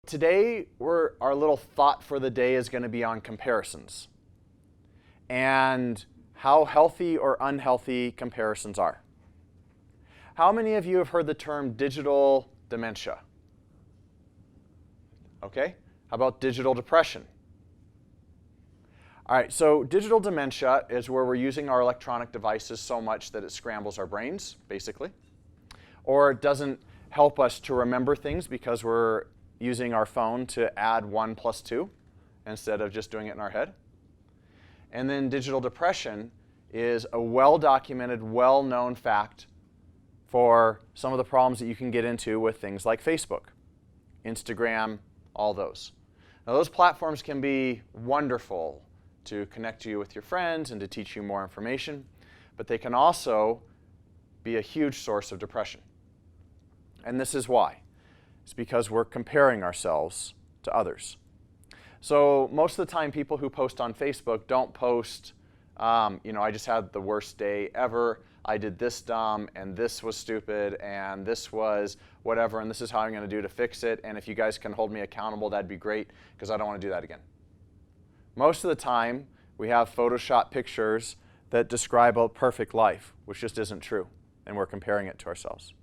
Today, our little thought for the day is going to be on comparisons and how healthy or unhealthy comparisons are. How many of you have heard the term digital dementia? Okay, how about digital depression? All right, so digital dementia is where we're using our electronic devices so much that it scrambles our brains, basically, or it doesn't help us to remember things because we're using our phone to add 1 plus 2 instead of just doing it in our head. And then digital depression is a well-documented, well-known fact for some of the problems that you can get into with things like Facebook, Instagram, all those. Now those platforms can be wonderful to connect you with your friends and to teach you more information, but they can also be a huge source of depression. And this is why. It's because we're comparing ourselves to others. So most of the time people who post on Facebook don't post, I just had the worst day ever, I did this dumb, and this was stupid, and this was whatever, and this is how I'm going to do to fix it, and if you guys can hold me accountable, that'd be great, because I don't want to do that again. Most of the time, we have Photoshop pictures that describe a perfect life, which just isn't true, and we're comparing it to ourselves.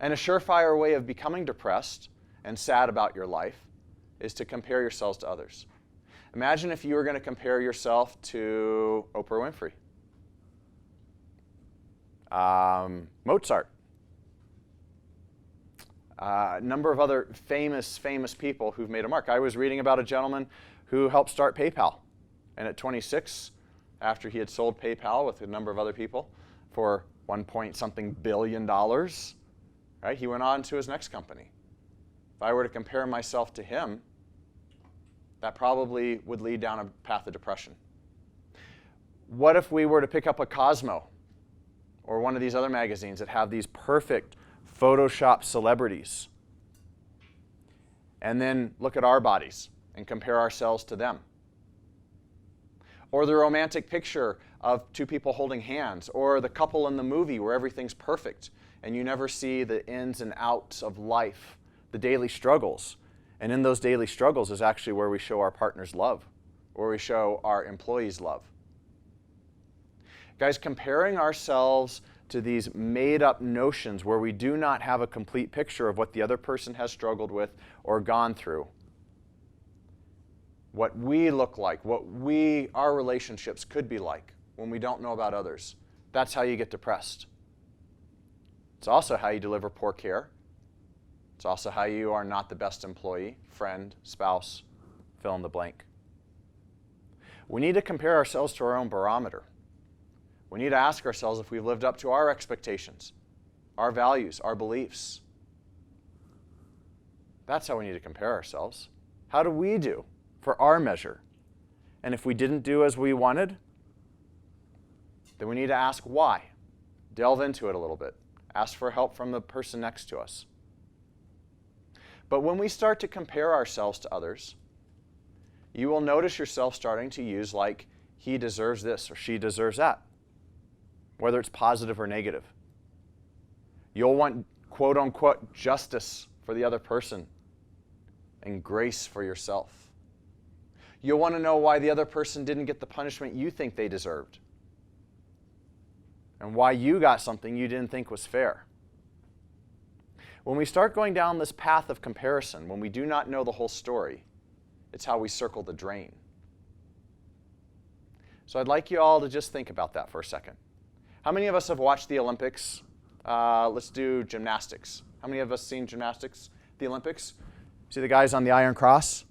And a surefire way of becoming depressed and sad about your life is to compare yourselves to others. Imagine if you were going to compare yourself to Oprah Winfrey, Mozart, a number of other famous people who've made a mark. I was reading about a gentleman who helped start PayPal. And at 26, after he had sold PayPal with a number of other people for $1.something billion, right, he went on to his next company. If I were to compare myself to him, that probably would lead down a path of depression. What if we were to pick up a Cosmo or one of these other magazines that have these perfect Photoshop celebrities and then look at our bodies and compare ourselves to them? Or the romantic picture of two people holding hands, or the couple in the movie where everything's perfect and you never see the ins and outs of life, the daily struggles. And in those daily struggles is actually where we show our partners love, where we show our employees love. Guys, comparing ourselves to these made-up notions where we do not have a complete picture of what the other person has struggled with or gone through, what we look like, what our relationships could be like when we don't know about others, that's how you get depressed. It's also how you deliver poor care. It's also how you are not the best employee, friend, spouse, fill in the blank. We need to compare ourselves to our own barometer. We need to ask ourselves if we've lived up to our expectations, our values, our beliefs. That's how we need to compare ourselves. How do we do for our measure? And if we didn't do as we wanted, then we need to ask why. Delve into it a little bit. Ask for help from the person next to us. But when we start to compare ourselves to others, you will notice yourself starting to use like, he deserves this or she deserves that, whether it's positive or negative. You'll want, quote unquote, justice for the other person and grace for yourself. You'll want to know why the other person didn't get the punishment you think they deserved, and why you got something you didn't think was fair. When we start going down this path of comparison, when we do not know the whole story, it's how we circle the drain. So I'd like you all to just think about that for a second. How many of us have watched the Olympics? Let's do gymnastics. How many of us seen gymnastics, the Olympics? See the guys on the Iron Cross?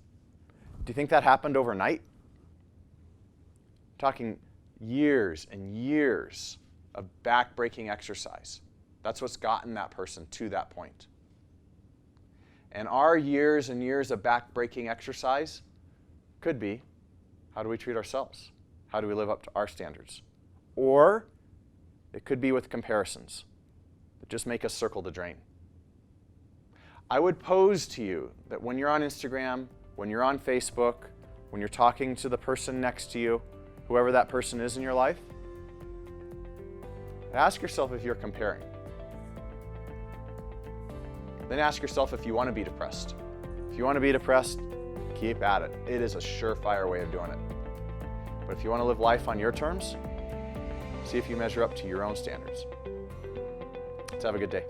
Do you think that happened overnight? I'm talking years and years of back-breaking exercise. That's what's gotten that person to that point. And our years and years of back-breaking exercise could be, how do we treat ourselves? How do we live up to our standards? Or it could be with comparisons that just make us circle the drain. I would pose to you that when you're on Instagram, when you're on Facebook, when you're talking to the person next to you, whoever that person is in your life, ask yourself if you're comparing. Then ask yourself if you want to be depressed. If you want to be depressed, keep at it. It is a surefire way of doing it. But if you want to live life on your terms, see if you measure up to your own standards. Let's have a good day.